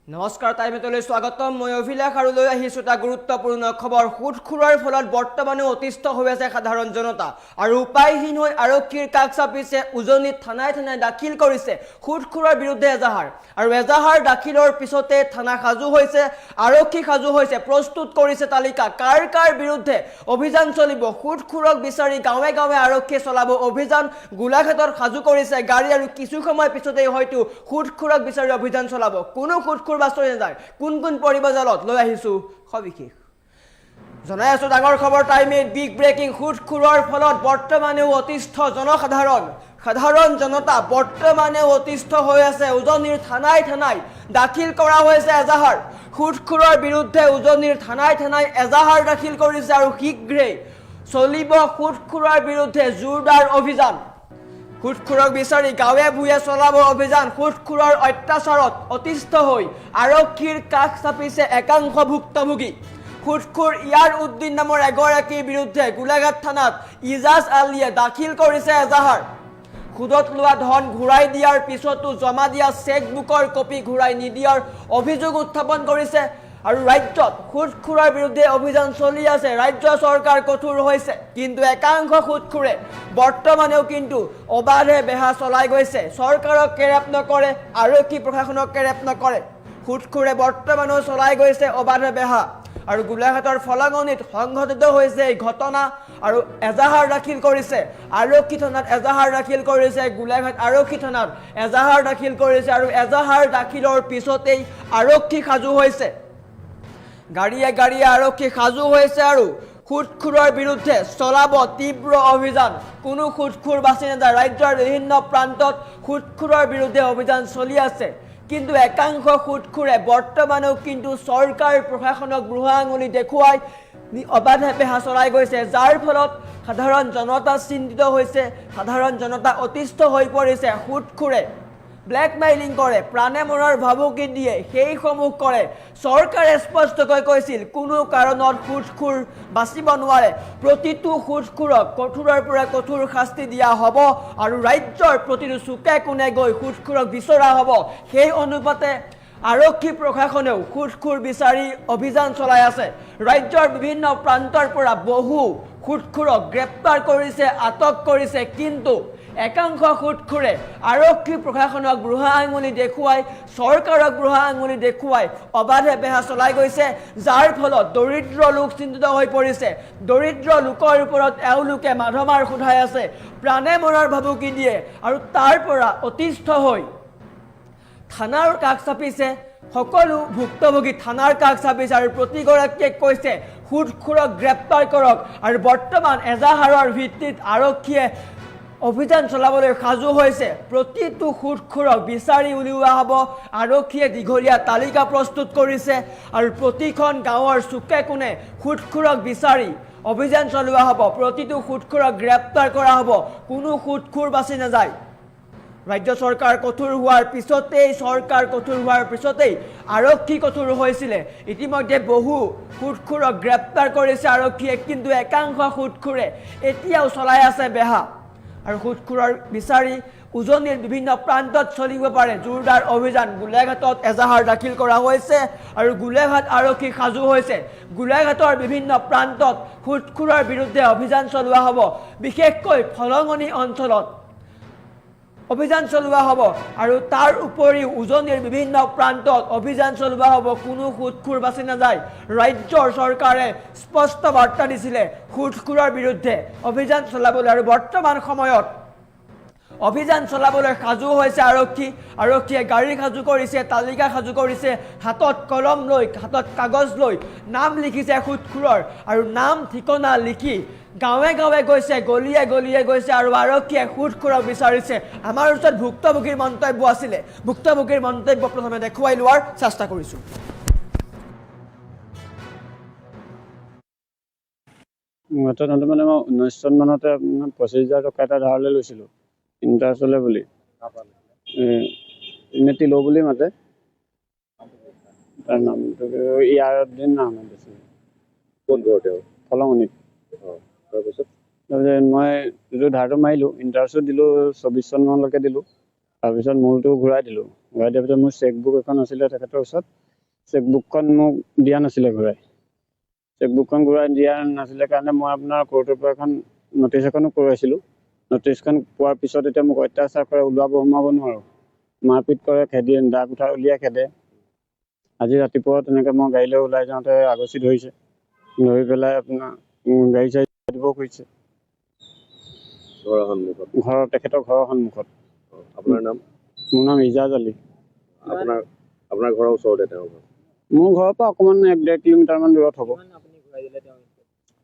নমস্কাৰ টাইমেটলৈ স্বাগতম মই অভিলাষ আৰু লৈ আহিছো এটা গুৰুত্বপূৰ্ণ খবৰ খুটখুৰৰ ফলত বৰ্তমানে অতিষ্ঠ হৈ আছে সাধাৰণ জনতা আৰু উপায়হীন হৈ আৰক্ষীৰ কাষ চাপিছে উজনিত থানায় দাখিল কৰিছে খুটখুৰৰ বিৰুদ্ধে এজাহাৰ আৰু এজাহাৰ দাখিলৰ পিছতে থানা সাজু হৈছে আৰক্ষী সাজু হৈছে প্ৰস্তুত কৰিছে তালিকা কাৰ বিৰুদ্ধে অভিযান চলিব খুটখুৰক বিচাৰি গাঁৱে গাঁৱে আৰক্ষী চলাব অভিযান গোলাঘাটত সাজু কৰিছে গাড়ী আৰু কিছু সময় পিছতে হয়তো খুটখুৰক বিচাৰি অভিযান চলাব কোনো খুটখুৰ বাস্তৰি নাযায় কোন পৰিব জালত লৈ আহিছো সবিশেষ জনাই আছো ডাঙৰ খবৰ টাইমে বিগ ব্ৰেকিং খুটখুৰৰ ফলত বৰ্তমানেও অতিষ্ঠ সাধাৰণ জনতা বৰ্তমানেও অতিষ্ঠ হৈ আছে উজনিৰ থানায় দাখিল কৰা হৈছে এজাহাৰ খুটখুৰৰ বিৰুদ্ধে উজনিৰ থানায় এজাহাৰ দাখিল কৰিছে আৰু শীঘ্ৰেই চলিব খুটখুৰৰ বিৰুদ্ধে জোৰদাৰ অভিযান খুটখুৰক বিচাৰি গাঁৱে ভূঞে চলাব অভিযান খুটখুৰৰ অত্যাচাৰত অতিষ্ঠ হৈ আৰক্ষীৰ কাষ চাপিছে একাংশ ভুক্তভোগী খুটখুৰ ইয়াৰ উদ্দিন নামৰ এগৰাকীৰ বিৰুদ্ধে গোলাঘাট থানাত ইজাজ আলীয়ে দাখিল কৰিছে এজাহাৰ সুদত লোৱা ধন ঘূৰাই দিয়াৰ পিছতো জমা দিয়া চেকবুকৰ কপি ঘূৰাই নিদিয়াৰ অভিযোগ উত্থাপন কৰিছে আৰু ৰাজ্যত খুটখুৰৰ বিৰুদ্ধে অভিযান চলি আছে ৰাজ্য চৰকাৰ কঠোৰ হৈছে কিন্তু একাংশ খুটখুৰে বৰ্তমানেও কিন্তু অবাধে বেহা চলাই গৈছে চৰকাৰক কেৰেপ নকৰে আৰক্ষী প্ৰশাসনক কেৰেপ নকৰে খুটখুৰে বৰ্তমানেও চলাই গৈছে অবাধে বেহা আৰু গোলাঘাটৰ ফলাঙনিত সংঘটিত হৈছে এই ঘটনা আৰু এজাহাৰ দাখিল কৰিছে আৰক্ষী থানাত এজাহাৰ দাখিল কৰিছে গোলাঘাট আৰক্ষী থানাত এজাহাৰ দাখিল কৰিছে আৰু এজাহাৰ দাখিলৰ পিছতেই আৰক্ষী সাজু হৈছে গাড়িয়ে আৰক্ষী সাজু হৈছে আৰু খুটখুৰৰ বিৰুদ্ধে চলাব তীব্ৰ অভিযান কোনো খুটখুৰ বাছি নাযায় ৰাজ্যৰ বিভিন্ন প্ৰান্তত খুটখুৰৰ বিৰুদ্ধে অভিযান চলি আছে কিন্তু একাংশ খুটখুৰে বৰ্তমানেও কিন্তু চৰকাৰ প্ৰশাসনক বুঢ়া আঙুলি দেখুৱাই অবাধে বেহা চলাই গৈছে যাৰ ফলত সাধাৰণ জনতা চিন্তিত হৈছে সাধাৰণ জনতা অতিষ্ঠ হৈ পৰিছে খুটখুৰে ব্লেকমেইলিং কৰে প্ৰাণে মৰাৰ ভাবুকি দিয়ে সেইসমূহ কৰে চৰকাৰে স্পষ্টকৈ কৈছিল কোনো কাৰণত খুটখুৰ বাচিব নোৱাৰে প্ৰতিটো খুটখুৰক কঠোৰৰ পৰা কঠোৰ শাস্তি দিয়া হ'ব আৰু ৰাজ্যৰ প্ৰতিটো চুকে কোণে গৈ খুটখুৰক বিচৰা হ'ব সেই অনুপাতে আৰক্ষী প্ৰশাসনেও খুটখুৰ বিচাৰি অভিযান চলাই আছে ৰাজ্যৰ বিভিন্ন প্ৰান্তৰ পৰা বহু খুটখুৰক গ্ৰেপ্তাৰ কৰিছে আটক কৰিছে কিন্তু একাংশ খুটখুৰে আৰক্ষী প্ৰশাসনক বুঢ়া আঙুলি দেখুৱাই চৰকাৰক বুঢ়া আঙুলি দেখুৱাই অবাধে বেহা চলাই গৈছে যাৰ ফলত দৰিদ্ৰ লোক চিন্তিত হৈ পৰিছে দৰিদ্ৰ লোকৰ ওপৰত এওঁলোকে মাধমাৰ সোধাই আছে প্ৰাণে মৰাৰ ভাবুকি দিয়ে আৰু তাৰ পৰা অতিষ্ঠ হৈ থানাৰ কাষ চাপিছে সকলো ভুক্তভোগী থানাৰ কাষ চাপিছে আৰু প্ৰতিগৰাকীয়ে কৈছে খুটখুৰক গ্ৰেপ্তাৰ কৰক আৰু বৰ্তমান এজাহাৰৰ ভিত্তিত আৰক্ষীয়ে অভিযান চলাবলৈ সাজু হৈছে প্ৰতিটো খুটখুৰক বিচাৰি উলিওৱা হ'ব আৰক্ষীয়ে দীঘলীয়া তালিকা প্ৰস্তুত কৰিছে আৰু প্ৰতিখন গাঁৱৰ চুকে কোণে খুটখুৰক বিচাৰি অভিযান চলোৱা হ'ব প্ৰতিটো খুটখুৰক গ্ৰেপ্তাৰ কৰা হ'ব কোনো খুটখুৰ বাছি নাযায় ৰাজ্য চৰকাৰ কঠোৰ হোৱাৰ পিছতেই আৰক্ষী কঠোৰ হৈছিলে ইতিমধ্যে বহু খুটখুৰক গ্ৰেপ্তাৰ কৰিছে আৰক্ষীয়ে কিন্তু একাংশ খুটখুৰে এতিয়াও চলাই আছে বেহা আৰু খুটখুৰৰ বিচাৰি উজনিৰ বিভিন্ন প্ৰান্তত চলিব পাৰে জোৰদাৰ অভিযান গোলাঘাটত এজাহাৰ দাখিল কৰা হৈছে আৰু গোলাঘাট আৰক্ষী সাজু হৈছে গোলাঘাটৰ বিভিন্ন প্ৰান্তত খুটখুৰৰ বিৰুদ্ধে অভিযান চলোৱা হ'ব বিশেষকৈ ফলঙনি অঞ্চলত অভিযান চলোৱা হ'ব আৰু তাৰ উপৰিও উজনিৰ বিভিন্ন প্ৰান্তত অভিযান চলোৱা হ'ব কোনো খুটখুৰ বাছি নাযায় ৰাজ্যৰ চৰকাৰে স্পষ্ট বাৰ্তা দিছিলে খুটখুৰৰ বিৰুদ্ধে অভিযান চলাবলৈ আৰু বৰ্তমান সময়ত অভিযান চলাবলৈ সাজু হৈছে আৰক্ষীয়ে গাড়ী সাজু কৰিছে তালিকা সাজু কৰিছে হাতত কলম লৈ হাতত কাগজ লৈ নাম লিখিছে খুটখুৰৰ আৰু নাম ঠিকনা লিখি গাঁৱে গৈছে গলিয়ে গৈছে আৰু আৰক্ষীয়ে খুটখুৰক বিচাৰিছে আমাৰ ওচৰত ভুক্তভোগীৰ মন্তব্য আছিলে ভুক্তভোগীৰ মন্তব্য প্ৰথমে দেখুৱাই লোৱাৰ চেষ্টা কৰিছোঁ মানে মই 19 চন মানতে 25,000 টকা এটা ধাৰলৈ লৈছিলোঁ ইণ্টাৰেষ্টলৈ বুলি এনে তিলো বুলি মাতে তাৰ নামটো ইয়াৰ দিন নাম দিছিল কোন ঘৰতে ফলঙনিত তাৰপিছত মই যিটো ধাৰটো মাৰিলোঁ ইণ্টাৰেষ্টটো দিলোঁ 24 চনমানলৈকে দিলোঁ তাৰপিছত মূলটো ঘূৰাই দিলোঁ। ঘূৰাই দিয়াৰ পিছত মোৰ চেকবুক এখন আছিলে তেখেতৰ ওচৰত, চেকবুকখন মোক দিয়া নাছিলে ঘূৰাই। চেকবুকখন ঘূৰাই দিয়া নাছিলে কাৰণে মই আপোনাৰ কোৰ্টৰ পৰা এখন নটিচ এখনো কৰোৱাইছিলোঁ। নটিচখন পোৱাৰ পিছত এতিয়া মোক অত্যাচাৰ কৰে, ওলাব সোমাব নোৱাৰোঁ, মাৰপিট কৰে, খেদি দাগ উঠাই উলিয়াই খেদে। আজি ৰাতিপুৱা তেনেকৈ মই গাড়ীলৈ ওলাই যাওঁতে আগচি ধৰিছে, ধৰি পেলাই আপোনাৰ গাড়ী চাড়ী দিব খুজিছে তেখেতৰ ঘৰৰ সন্মুখত। আপোনাৰ নাম? মোৰ নাম ইজাজ আলী। আপোনাৰ ঘৰৰ ওচৰতে তেওঁ ঘৰ? মোৰ ঘৰৰ পৰা অকণমান 1-1.5 কিলোমিটাৰমান দূৰত হ'ব।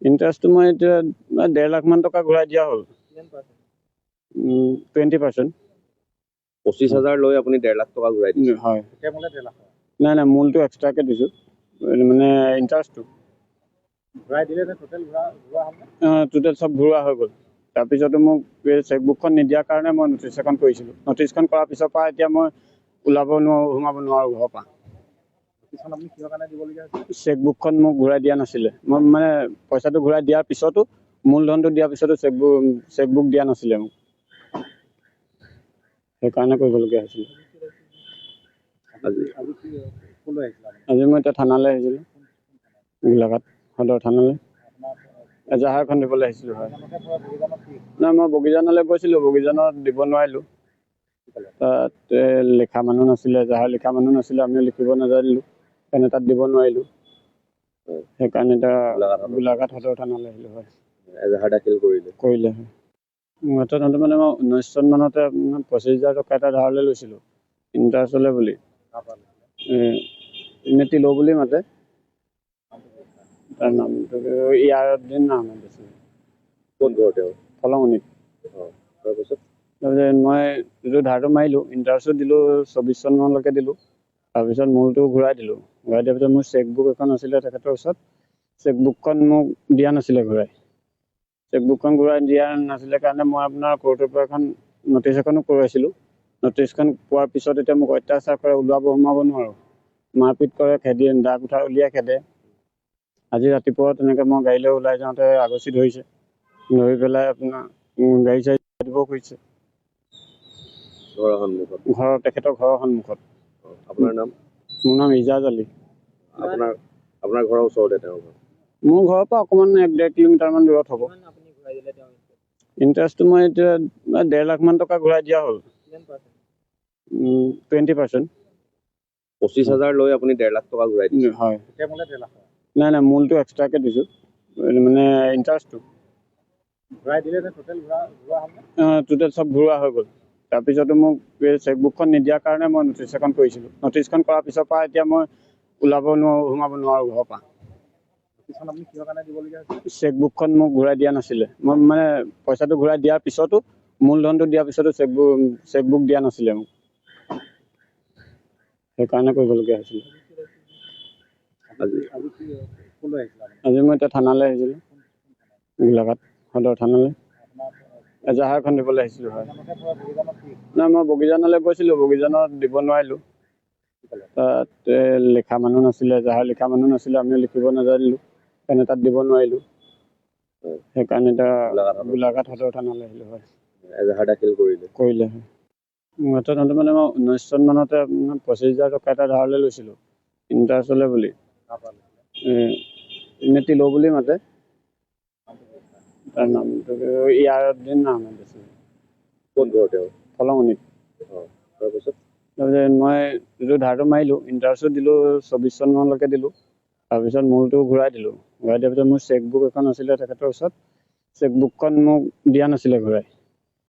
ইণ্টাৰেষ্টটো মই এতিয়া 1.5 লাখমান টকা ঘূৰাই দিয়া হ'ল। 20%। 25,000 লৈ আপুনি 1.5 লাখ টকা ঘূৰাই দিছে? হয়। নাই মূলটো এক্সট্ৰাকৈ দিছোঁ, মানে ইণ্টাৰেষ্টটো টোটেল চব ঘূৰোৱা হৈ গ'ল। তাৰপিছতো মোক চেকবুকখন নিদিয়াৰ কাৰণে মই নটিচ এখন কৰিছিলোঁ। নটিচখন কৰাৰ পিছৰ পৰা এতিয়া মই ওলাব নোৱাৰোঁ, সোমাব নোৱাৰোঁ ঘৰৰ পৰা। চেকবুকখন মোক ঘূৰাই দিয়া নাছিলে। মই মানে পইচাটো ঘূৰাই দিয়াৰ পিছতো, মূলধনটো দিয়াৰ পিছতো চেকবুক দিয়া নাছিলে মোক, সেইকাৰণে কৰিবলগীয়া হৈছিলে। আজি মই এতিয়া থানালৈ আহিছিলোঁ, গোলাঘাট সদৰ থানালৈ এজাহাৰখন দিবলৈ আহিছিলোঁ। হয়, নাই মই বগীজানলৈ গৈছিলোঁ, বগীজানত দিব নোৱাৰিলোঁ। তাত লিখা মানুহ নাছিলে, এজাহাৰ লিখা মানুহ নাছিলে, আমিও লিখিব নাজানিলোঁ, সেইকাৰণে তাত দিব নোৱাৰিলোঁ। সেইকাৰণে এতিয়া গোলাঘাট সদৰ থানালৈ আহিলোঁ। হয়, এজাহাৰ দাখিল কৰিলে? কৰিলে। হয়, মোৰ হাতত মানে মই 19 চন মানতে 25,000 টকা এটা ধাৰলৈ লৈছিলোঁ, ইণ্টাৰেষ্টলৈ বুলি। ইনেতি ল' বুলি মাতে, তাৰ নামটো ইয়াৰুদ্দিন আহমেদ আছিলে। ক'ত ঘৰ তেওঁ? ফলঙনিত। তাৰপিছত মই যিটো ধাৰটো মাৰিলোঁ, ইণ্টাৰেষ্টটো দিলোঁ 24 চনমানলৈকে দিলোঁ। তাৰপিছত মূলটো ঘূৰাই দিলোঁ। ঘূৰাই দিয়াৰ পিছত মোৰ চেকবুক এখন আছিলে তেখেতৰ ওচৰত, চেকবুকখন মোক দিয়া নাছিলে ঘূৰাই। চেকবুকখন ঘূৰাই দিয়া নাছিলে কাৰণে মই আপোনাৰ কোৰ্টৰ পৰা এখন নটিচ এখনো কৰোৱাইছিলোঁ। নটিচখন পোৱাৰ পিছত এতিয়া মোক অত্যাচাৰ কৰে, ওলাব সোমাব নোৱাৰোঁ, মাৰপিট কৰে, খেদি দাগ উঠাই উলিয়াই খেদে। আজি ৰাতিপুৱা তেনেকৈ মই গাড়ীলৈ ওলাই যাওঁতে আগচি ধৰিছে, ধৰি পেলাই আপোনাৰ গাড়ী চাড়ী দিব খুজিছে তেখেতৰ ঘৰৰ সন্মুখত। আপোনাৰ নাম? মোৰ নাম ইজাজ আলী। আপোনাৰ ঘৰৰ ওচৰতে তেওঁ ঘৰ? মোৰ ঘৰৰ পৰা অকণমান 1-1.5 কিলোমিটাৰমান দূৰত হ'ব। ইণ্টাৰেষ্টটো মই এতিয়া 1.5 লাখমান টকা ঘূৰাই দিয়া হ'ল। 20%। 25,000 লৈ আপুনি 1.5 লাখ টকা ঘূৰাই দিছে? হয়। নাই মূলটো এক্সট্ৰাকৈ দিছোঁ, মানে ইণ্টাৰেষ্টটো টোটেল চব ঘূৰোৱা হৈ গ'ল। তাৰপিছতো মোক চেকবুকখন নিদিয়াৰ কাৰণে মই নটিচ এখন কৰিছিলোঁ। নটিচখন কৰাৰ পিছৰ পৰা এতিয়া মই ওলাব নোৱাৰোঁ, সোমাব নোৱাৰোঁ ঘৰৰ পৰা। চেকবুকখন মোক ঘূৰাই দিয়া নাছিলে। মই মানে পইচাটো ঘূৰাই দিয়াৰ পিছতো, মূলধনটো দিয়াৰ পিছতো চেকবুক দিয়া নাছিলে মোক, সেইকাৰণে কৰিবলগীয়া হৈছিলে। আজি মই এতিয়া থানালৈ আহিছিলোঁ, গোলাঘাট সদৰ থানালৈ এজাহাৰখন দিবলৈ আহিছিলোঁ। হয়, নাই মই বগীজানলৈ গৈছিলোঁ, বগীজানত দিব নোৱাৰিলোঁ। তাত লিখা মানুহ নাছিলে, এজাহাৰ লিখা মানুহ নাছিলে, আমিও লিখিব নাজানিলোঁ, সেইকাৰণে তাত দিব নোৱাৰিলোঁ। সেইকাৰণে এতিয়া গোলাঘাট সদৰ থানালৈ আহিলোঁ। হয়, এজাহাৰ দাখিল কৰিলে? কৰিলে। হয়, মোৰ হাতত মানে মই 19 চন মানতে 25,000 টকা এটা ধাৰলৈ লৈছিলোঁ, ইণ্টাৰেষ্টলৈ বুলি। ইনেতি ল' বুলি মাতে, তাৰ নামটো ইয়াৰুদ্দিন আহমেদ আছিলে। ক'ত ঘৰ তেওঁ? ফলঙনিত। তাৰপিছত মই যিটো ধাৰটো মাৰিলোঁ, ইণ্টাৰেষ্টটো দিলোঁ 24 চনমানলৈকে দিলোঁ। তাৰপিছত মূলটো ঘূৰাই দিলোঁ। ঘূৰাই দিয়াৰ পিছত মোৰ চেকবুক এখন আছিলে তেখেতৰ ওচৰত, চেকবুকখন মোক দিয়া নাছিলে ঘূৰাই।